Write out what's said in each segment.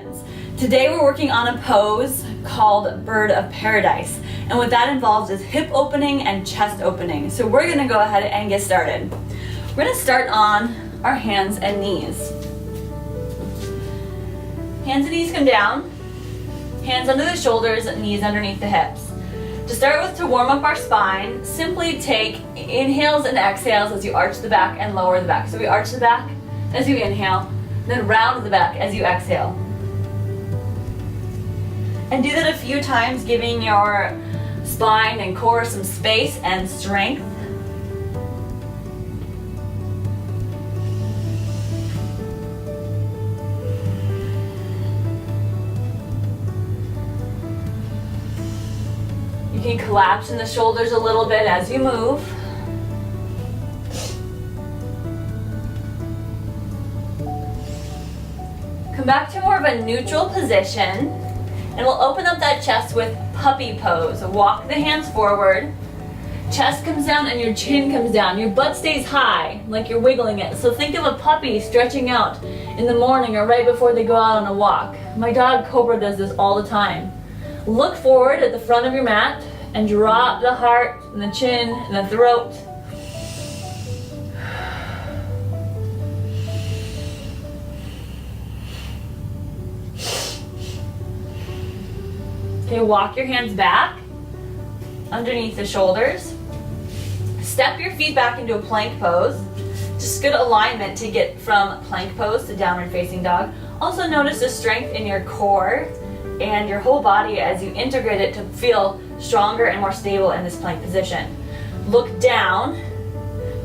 friends. Today we're working on a pose called Bird of Paradise. And what that involves is hip opening and chest opening. So we're gonna go ahead and get started. We're gonna start on our hands and knees. Hands and knees come down. Hands under the shoulders, knees underneath the hips. To start with, to warm up our spine, simply take inhales and exhales as you arch the back and lower the back. So we arch the back as you inhale, then round the back as you exhale. And do that a few times, giving your spine and core some space and strength. You can collapse in the shoulders a little bit as you move. Come back to more of a neutral position, and we'll open up that chest with puppy pose. Walk the hands forward, chest comes down and your chin comes down. Your butt stays high, like you're wiggling it. So think of a puppy stretching out in the morning or right before they go out on a walk. My dog Cobra does this all the time. Look forward at the front of your mat and drop the heart and the chin and the throat. Okay, walk your hands back underneath the shoulders. Step your feet back into a plank pose. Just good alignment to get from plank pose to downward facing dog. Also notice the strength in your core and your whole body as you integrate it to feel stronger and more stable in this plank position. Look down,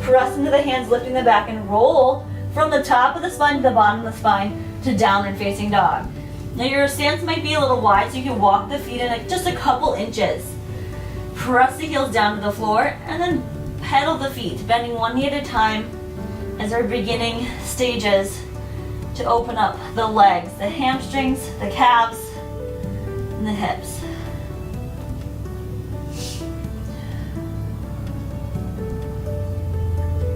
press into the hands, lifting the back, and roll from the top of the spine to the bottom of the spine to downward facing dog. Now your stance might be a little wide, so you can walk the feet in just a couple inches. Press the heels down to the floor and then pedal the feet, bending one knee at a time as our beginning stages to open up the legs, the hamstrings, the calves, and the hips.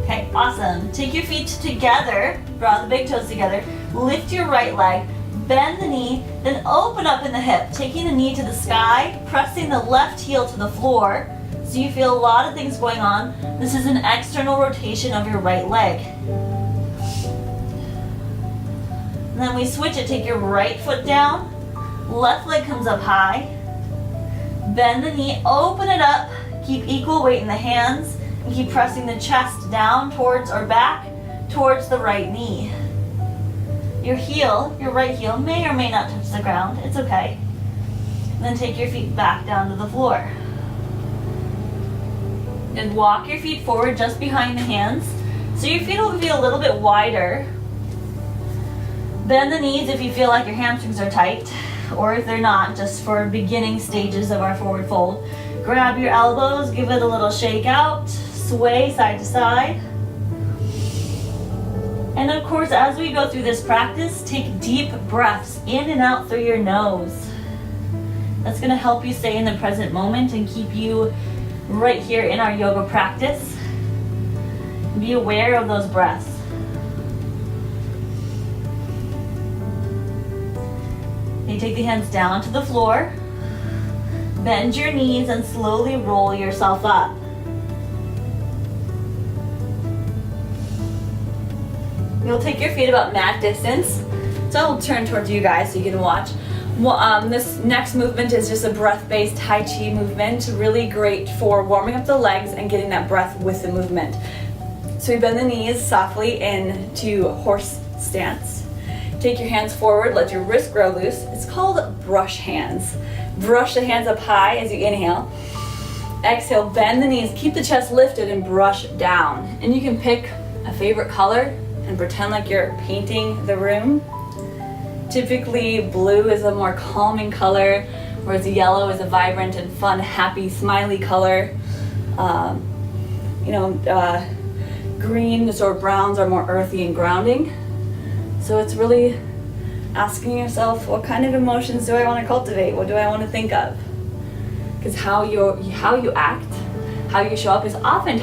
Okay, awesome. Take your feet together, draw the big toes together, lift your right leg, bend the knee, then open up in the hip, taking the knee to the sky, pressing the left heel to the floor. So you feel a lot of things going on. This is an external rotation of your right leg. And then we switch it, take your right foot down, left leg comes up high, bend the knee, open it up, keep equal weight in the hands, and keep pressing the chest down towards or back towards the right knee. Your heel, your right heel, may or may not touch the ground. It's okay. And then take your feet back down to the floor. And walk your feet forward just behind the hands. So your feet will be a little bit wider. Bend the knees if you feel like your hamstrings are tight, or if they're not, just for beginning stages of our forward fold. Grab your elbows, give it a little shake out, sway side to side. And of course, as we go through this practice, take deep breaths in and out through your nose. That's going to help you stay in the present moment and keep you right here in our yoga practice. Be aware of those breaths. You take the hands down to the floor, bend your knees and slowly roll yourself up. You'll take your feet about mat distance. So I'll turn towards you guys so you can watch. Well, this next movement is just a breath-based Tai Chi movement. Really great for warming up the legs and getting that breath with the movement. So we bend the knees softly into horse stance. Take your hands forward, let your wrist grow loose. It's called brush hands. Brush the hands up high as you inhale. Exhale, bend the knees, keep the chest lifted and brush down. And you can pick a favorite color and pretend like you're painting the room. Typically, blue is a more calming color, whereas yellow is a vibrant and fun, happy, smiley color. Greens or browns are more earthy and grounding. So it's really asking yourself, what kind of emotions do I want to cultivate? What do I want to think of? Because how you act, how you show up is often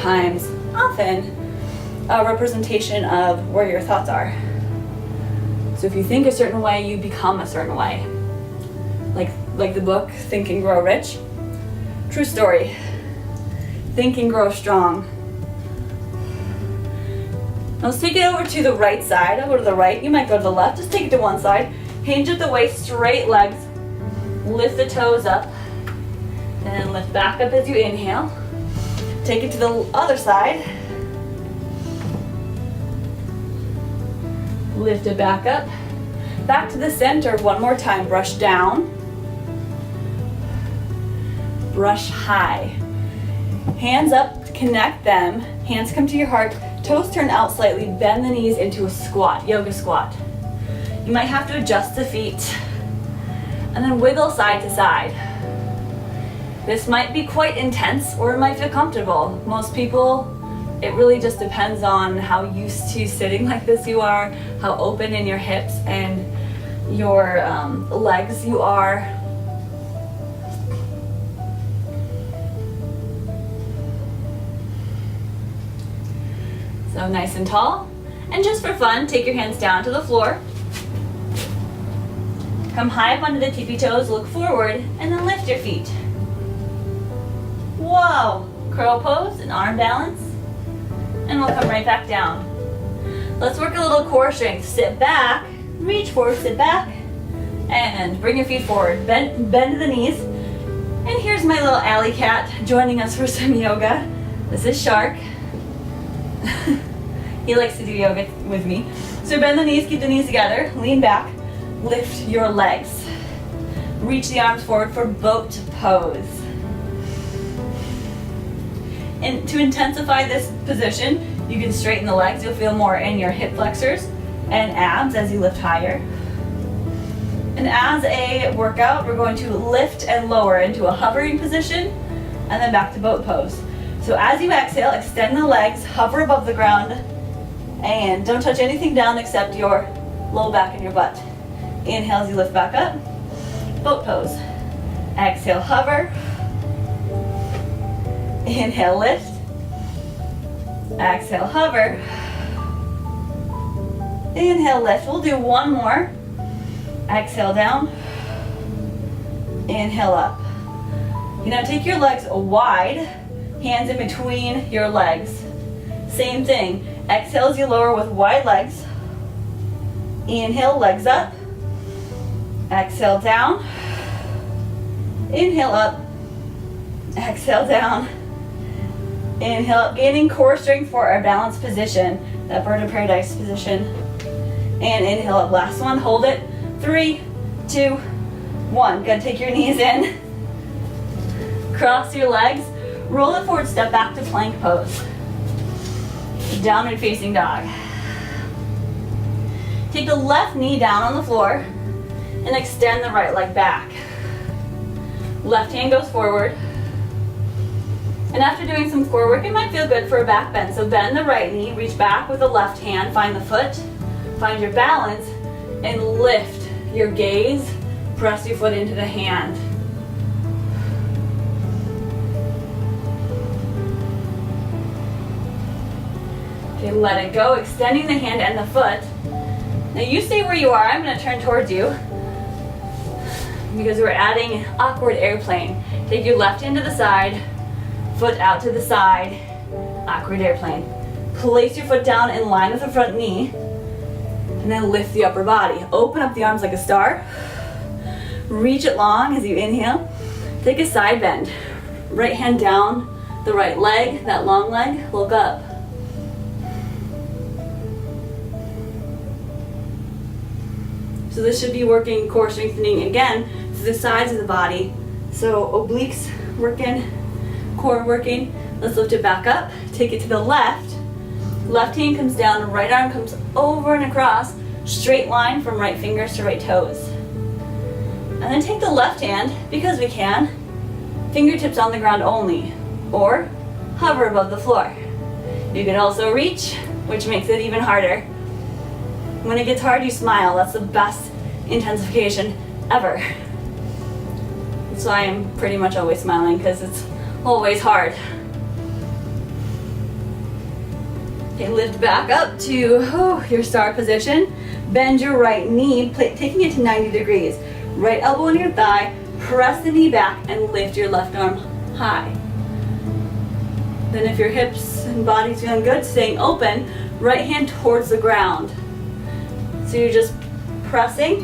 a representation of where your thoughts are. So if you think a certain way, you become a certain way. Like the book, Think and Grow Rich. True story. Think and grow strong. Now let's take it over to the right side. I'll go to the right. You might go to the left. Just take it to one side. Hinge at the waist, straight legs. Lift the toes up. And lift back up as you inhale. Take it to the other side. Lift it back up. Back to the center one more time. Brush down. Brush high. Hands up, connect them. Hands come to your heart. Toes turn out slightly. Bend the knees into a squat, yoga squat. You might have to adjust the feet. And then wiggle side to side. This might be quite intense or it might feel comfortable. Most people, it really just depends on how used to sitting like this you are, how open in your hips and your legs you are. So nice and tall. And just for fun, take your hands down to the floor. Come high up onto the tippy toes, look forward, and then lift your feet. Whoa! Curl pose and arm balance. And we'll come right back down. Let's work a little core strength. Sit back, reach forward, sit back, and bring your feet forward. Bend the knees. And here's my little alley cat joining us for some yoga. This is Shark. He likes to do yoga with me. So bend the knees, keep the knees together, lean back, lift your legs. Reach the arms forward for boat pose. And to intensify this position, you can straighten the legs. You'll feel more in your hip flexors and abs as you lift higher. And as a workout, we're going to lift and lower into a hovering position and then back to boat pose. So as you exhale, extend the legs, hover above the ground, and don't touch anything down except your low back and your butt. Inhale as you lift back up, boat pose. Exhale, hover. Inhale, lift. Exhale, hover. Inhale, lift. We'll do one more. Exhale, down. Inhale, up. You now take your legs wide, hands in between your legs. Same thing. Exhale as you lower with wide legs. Inhale, legs up. Exhale, down. Inhale, up. Exhale, down. Inhale up, gaining core strength for our balanced position, that bird of paradise position. And inhale up, last one, hold it. 3, 2, 1. Good, take your knees in. Cross your legs, roll it forward, step back to plank pose. Downward facing dog. Take the left knee down on the floor and extend the right leg back. Left hand goes forward. And after doing some core work, it might feel good for a back bend. So bend the right knee, reach back with the left hand, find the foot, find your balance, and lift your gaze. Press your foot into the hand. Okay, let it go, extending the hand and the foot. Now you stay where you are. I'm going to turn towards you because we're adding awkward airplane. Take your left hand to the side, foot out to the side, awkward airplane. Place your foot down in line with the front knee, and then lift the upper body. Open up the arms like a star. Reach it long as you inhale. Take a side bend. Right hand down the right leg, that long leg, look up. So this should be working core strengthening again to the sides of the body. So obliques working, core working. Let's lift it back up, take it to the left. Left hand comes down, right arm comes over and across, straight line from right fingers to right toes. And then take the left hand, because we can, fingertips on the ground only, or hover above the floor. You can also reach, which makes it even harder. When it gets hard, you smile. That's the best intensification ever. So I am pretty much always smiling because it's always hard. Okay, lift back up to your star position. Bend your right knee, taking it to 90 degrees. Right elbow on your thigh, press the knee back and lift your left arm high. Then if your hips and body's feeling good, staying open, right hand towards the ground. So you're just pressing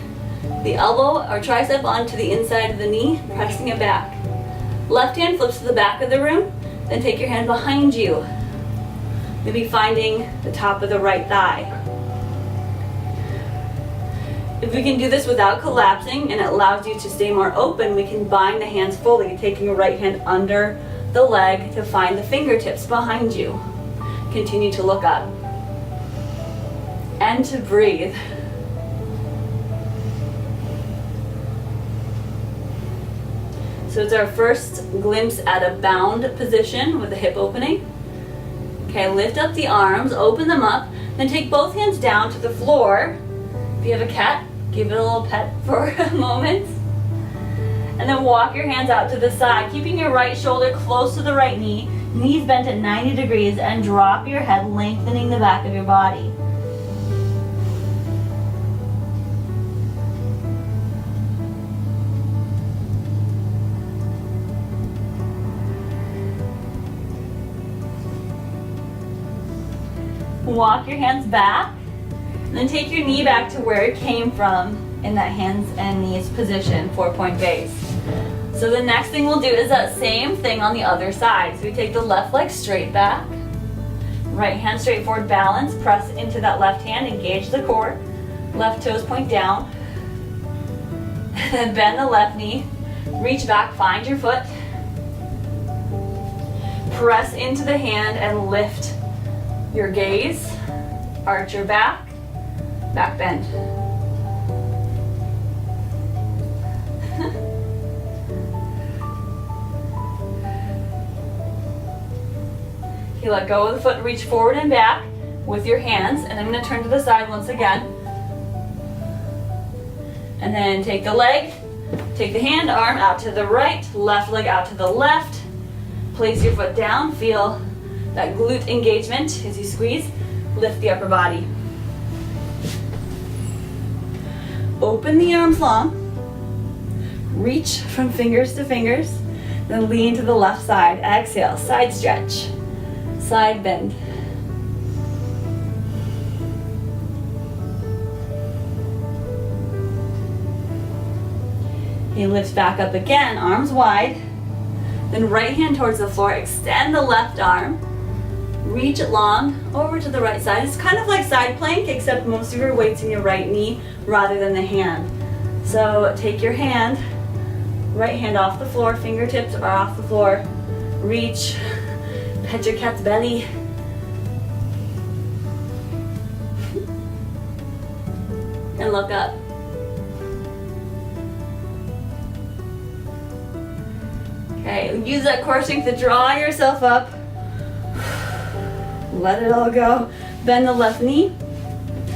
the elbow or tricep onto the inside of the knee, pressing it back. Left hand flips to the back of the room, then take your hand behind you. Maybe finding the top of the right thigh. If we can do this without collapsing and it allows you to stay more open, we can bind the hands fully, taking your right hand under the leg to find the fingertips behind you. Continue to look up and to breathe. So it's our first glimpse at a bound position with the hip opening. Okay, lift up the arms, open them up, then take both hands down to the floor. If you have a cat, give it a little pet for a moment. And then walk your hands out to the side, keeping your right shoulder close to the right knee, knees bent at 90 degrees, and drop your head, lengthening the back of your body. Walk your hands back, and then take your knee back to where it came from in that hands and knees position, 4-point base. So the next thing we'll do is that same thing on the other side. So we take the left leg straight back, right hand straight forward, balance, press into that left hand, engage the core, left toes point down, then bend the left knee, reach back, find your foot, press into the hand and lift your gaze, arch your back, back bend. You let go of the foot, reach forward and back with your hands, and I'm going to turn to the side once again. And then take the leg, take the hand, arm out to the right, left leg out to the left. Place your foot down, feel that glute engagement as you squeeze, lift the upper body. Open the arms long, reach from fingers to fingers, then lean to the left side. Exhale, side stretch, side bend. You lift back up again, arms wide, then right hand towards the floor, extend the left arm, reach it long over to the right side. It's kind of like side plank, except most of your weight's in your right knee rather than the hand. So take your hand, right hand off the floor, fingertips are off the floor, reach, pet your cat's belly. And look up. Okay, use that core strength to draw yourself up. Let it all go. Bend the left knee.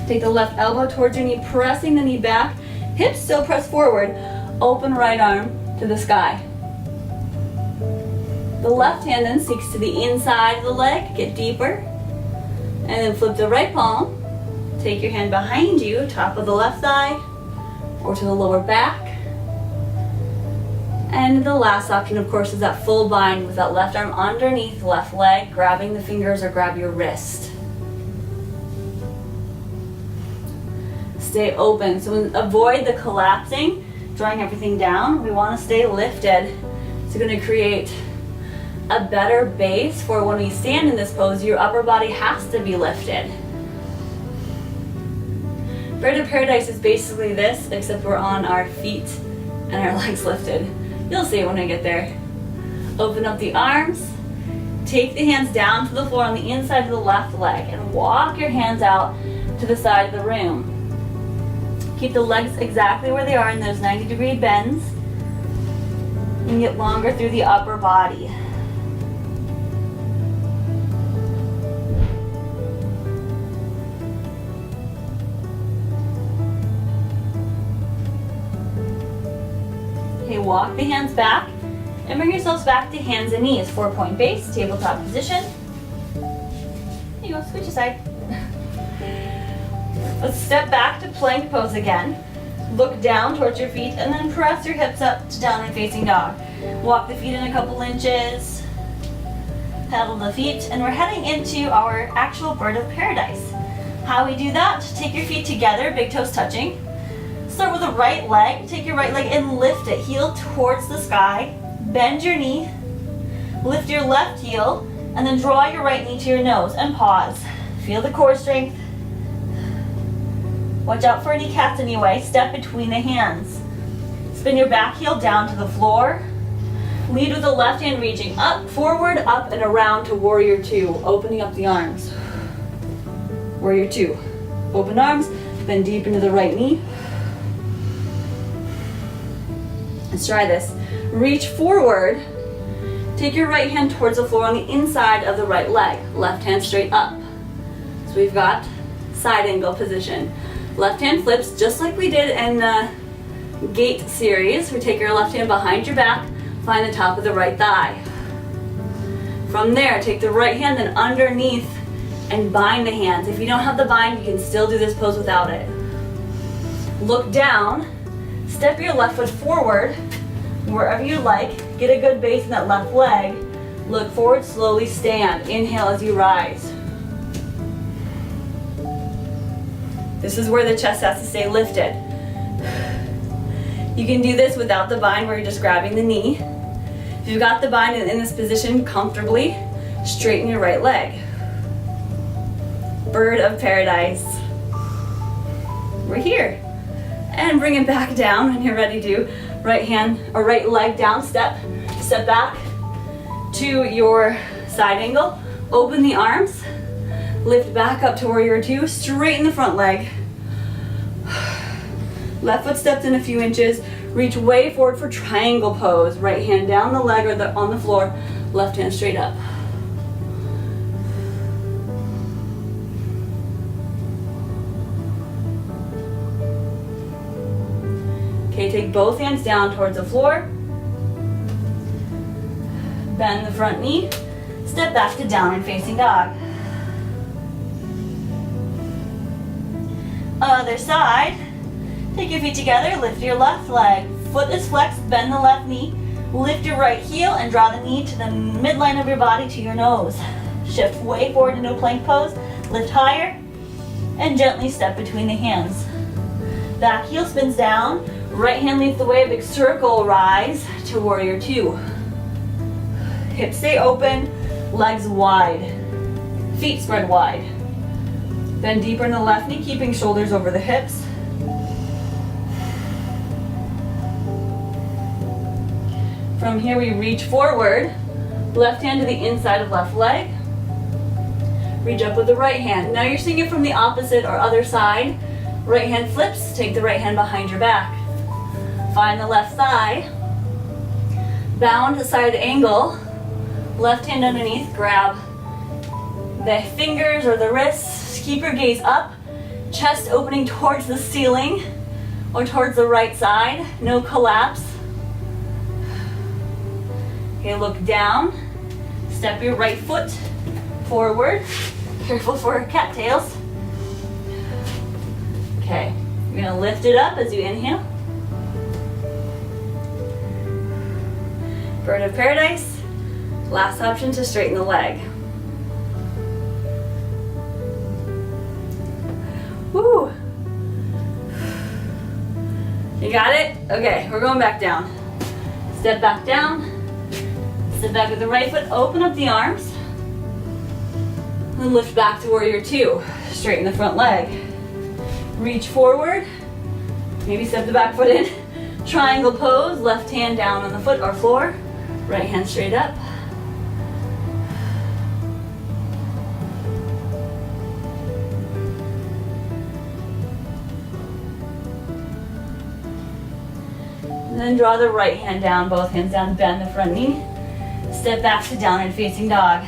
Take the left elbow towards your knee, pressing the knee back. Hips still press forward. Open right arm to the sky. The left hand then seeks to the inside of the leg, get deeper. And then flip the right palm. Take your hand behind you, top of the left thigh, or to the lower back. And the last option, of course, is that full bind with that left arm underneath left leg, grabbing the fingers or grab your wrist. Stay open. So avoid the collapsing, drawing everything down. We want to stay lifted. It's going to create a better base for when we stand in this pose. Your upper body has to be lifted. Bird of Paradise is basically this, except we're on our feet and our legs lifted. You'll see it when I get there. Open up the arms. Take the hands down to the floor on the inside of the left leg and walk your hands out to the side of the room. Keep the legs exactly where they are in those 90-degree bends and get longer through the upper body. Okay, walk the hands back and bring yourselves back to hands and knees. 4-point base, tabletop position. Here you go. Switch aside. Let's step back to plank pose again. Look down towards your feet and then press your hips up to downward facing dog. Walk the feet in a couple inches. Pedal the feet, and we're heading into our actual bird of paradise. How we do that, take your feet together, big toes touching. Start with the right leg, take your right leg and lift it, heel towards the sky. Bend your knee, lift your left heel, and then draw your right knee to your nose and pause. Feel the core strength. Watch out for any cats anyway. Step between the hands. Spin your back heel down to the floor. Lead with the left hand reaching up, forward, up, and around to warrior two, opening up the arms. Warrior two. Open arms, bend deep into the right knee. Let's try this. Reach forward. Take your right hand towards the floor on the inside of the right leg. Left hand straight up. So we've got side angle position. Left hand flips just like we did in the gate series. We take your left hand behind your back, find the top of the right thigh. From there, take the right hand then underneath and bind the hands. If you don't have the bind, you can still do this pose without it. Look down, step your left foot forward, wherever you like. Get a good base in that left leg. Look forward, slowly stand. Inhale as you rise. This is where the chest has to stay lifted. You can do this without the bind where you're just grabbing the knee. If you've got the bind in this position comfortably, straighten your right leg. Bird of paradise. We're here. And bring it back down when you're ready to. Right hand or right leg down, step back to your side angle. Open the arms. Lift back up to warrior two, straighten the front leg. Left foot steps in a few inches, reach way forward for triangle pose. Right hand down the leg or on the floor, left hand straight up. Okay, take both hands down towards the floor. Bend the front knee, step back to downward facing dog. Other side, take your feet together, lift your left leg. Foot is flexed, bend the left knee. Lift your right heel and draw the knee to the midline of your body to your nose. Shift way forward into a plank pose, lift higher, and gently step between the hands. Back heel spins down, right hand leads the way, a big circle rise to warrior two. Hips stay open, legs wide, feet spread wide. Bend deeper in the left knee, keeping shoulders over the hips. From here we reach forward, left hand to the inside of left leg. Reach up with the right hand. Now you're seeing it from the opposite or other side. Right hand flips, take the right hand behind your back. Find the left thigh. Bound side angle. Left hand underneath, grab the fingers or the wrists. Keep your gaze up, chest opening towards the ceiling or towards the right side, no collapse. Okay, look down, step your right foot forward, careful for cattails. Okay, you're gonna lift it up as you inhale. Bird of paradise, last option to straighten the leg. Woo! You got it? Okay, we're going back down. Step back down. Step back with the right foot, open up the arms. And lift back to warrior two. Straighten the front leg. Reach forward. Maybe step the back foot in. Triangle pose, left hand down on the foot or floor. Right hand straight up. Then draw the right hand down, both hands down, bend the front knee. Step back to downward facing dog.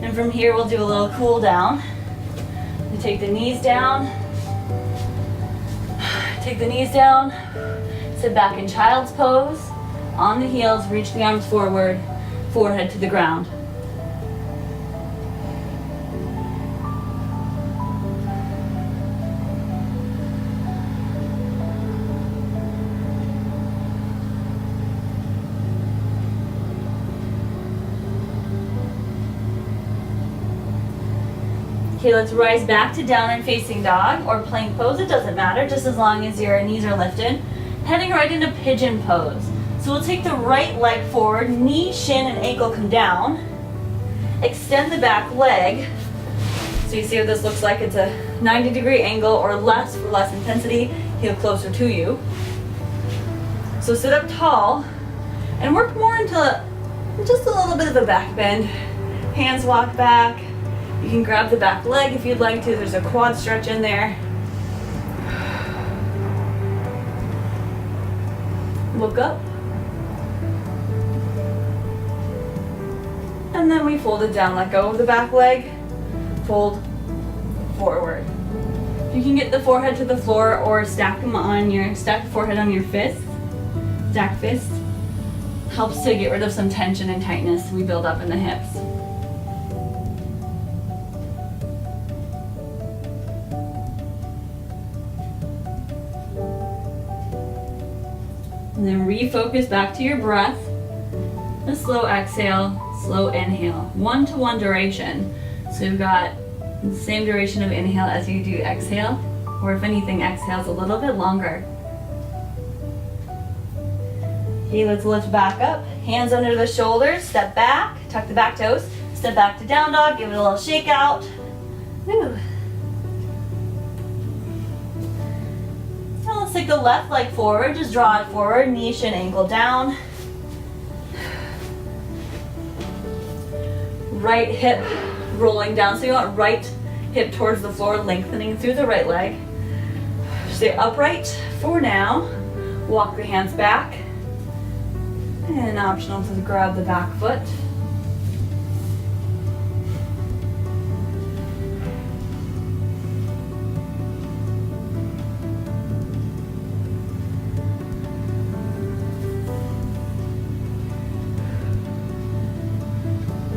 And from here we'll do a little cool down. You take the knees down. Take the knees down. Sit back in child's pose. On the heels, reach the arms forward, forehead to the ground. Okay, let's rise back to downward facing dog or plank pose. It doesn't matter, just as long as your knees are lifted. Heading right into pigeon pose. So we'll take the right leg forward, knee, shin, and ankle come down. Extend the back leg. So you see what this looks like? It's a 90-degree angle or less for less intensity. Heel closer to you. So sit up tall and work more into just a little bit of a back bend. Hands walk back. You can grab the back leg if you'd like to. There's a quad stretch in there. Look up. And then we fold it down. Let go of the back leg. Fold forward. You can get the forehead to the floor or stack the forehead on your fist. Stack fist. Helps to get rid of some tension and tightness we build up in the hips. And then refocus back to your breath. A slow exhale, slow inhale. 1-to-1 duration. So you've got the same duration of inhale as you do exhale, or if anything, exhale's a little bit longer. Okay, let's lift back up. Hands under the shoulders, step back, tuck the back toes, step back to down dog, give it a little shake out. Woo. Now let's take the left leg forward, just draw it forward, knee, shin, ankle down. Right hip rolling down, so you want right hip towards the floor, lengthening through the right leg. Stay upright for now. Walk the hands back. And optional to grab the back foot.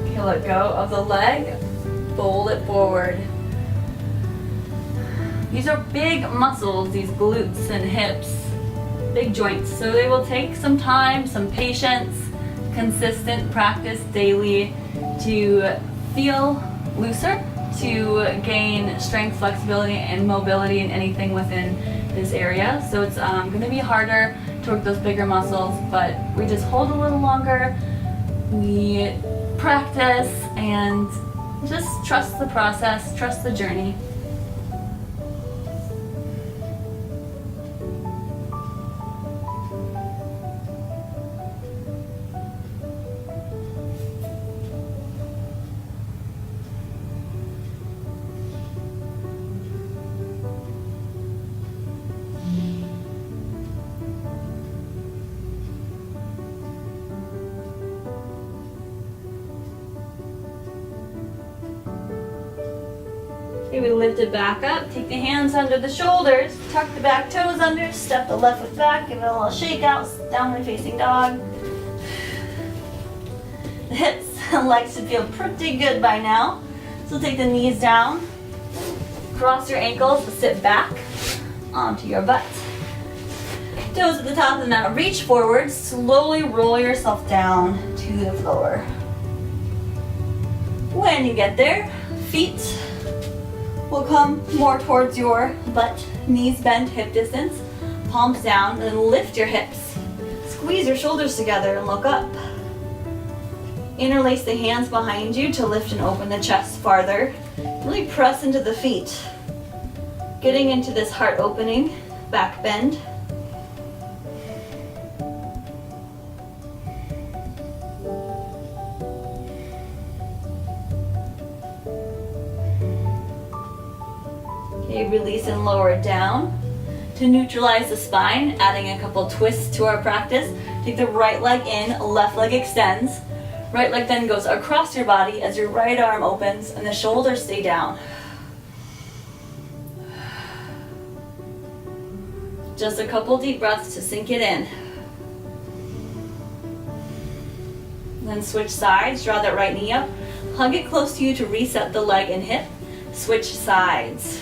Okay, let go of the leg. Fold it forward. These are big muscles, these glutes and hips, big joints. So they will take some time, some patience, consistent practice daily to feel looser, to gain strength, flexibility, and mobility in anything within this area. So it's going to be harder to work those bigger muscles, but we just hold a little longer, we practice, and just trust the process, trust the journey. Okay, we lift it back up, take the hands under the shoulders, tuck the back toes under, step the left foot back, give it a little shake out, downward facing dog. The hips and legs should feel pretty good by now. So take the knees down, cross your ankles, sit back onto your butt. Toes at the top of the mat, reach forward, slowly roll yourself down to the floor. When you get there, feet will come more towards your butt, knees bent, hip distance, palms down, and lift your hips. Squeeze your shoulders together and look up. Interlace the hands behind you to lift and open the chest farther. Really press into the feet. Getting into this heart opening, back bend. Okay, release and lower it down. To neutralize the spine, adding a couple twists to our practice. Take the right leg in, left leg extends. Right leg then goes across your body as your right arm opens and the shoulders stay down. Just a couple deep breaths to sink it in. Then switch sides, draw that right knee up. Hug it close to you to reset the leg and hip. Switch sides.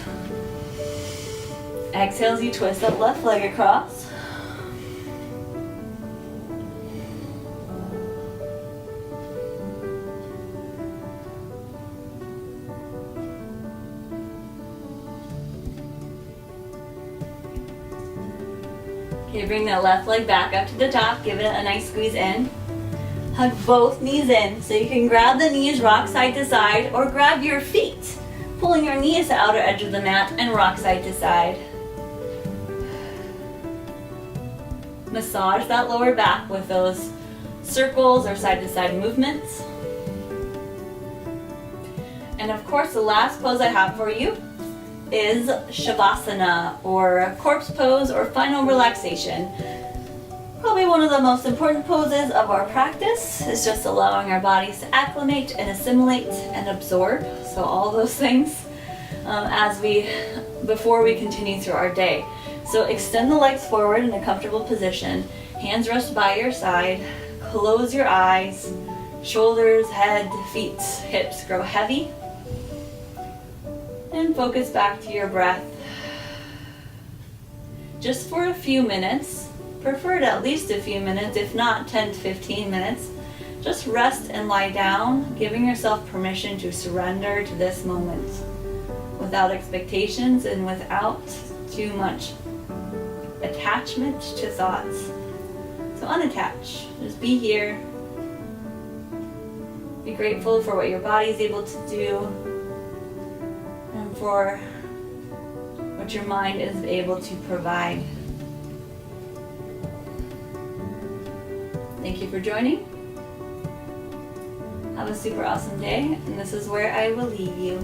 Exhale as you twist that left leg across. Okay, bring that left leg back up to the top. Give it a nice squeeze in. Hug both knees in. So you can grab the knees, rock side to side, or grab your feet, pulling your knees to the outer edge of the mat and rock side to side. Massage that lower back with those circles or side to side movements. And of course, the last pose I have for you is Shavasana, or corpse pose, or final relaxation. Probably one of the most important poses of our practice is just allowing our bodies to acclimate and assimilate and absorb. So all those things before we continue through our day. So extend the legs forward in a comfortable position. Hands rest by your side. Close your eyes. Shoulders, head, feet, hips grow heavy. And focus back to your breath. Just for a few minutes, preferred at least a few minutes, if not 10 to 15 minutes, just rest and lie down, giving yourself permission to surrender to this moment without expectations and without too much attachment to thoughts. So unattach, just be here. Be grateful for what your body is able to do, and for what your mind is able to provide. Thank you for joining. Have a super awesome day, and this is where I will leave you.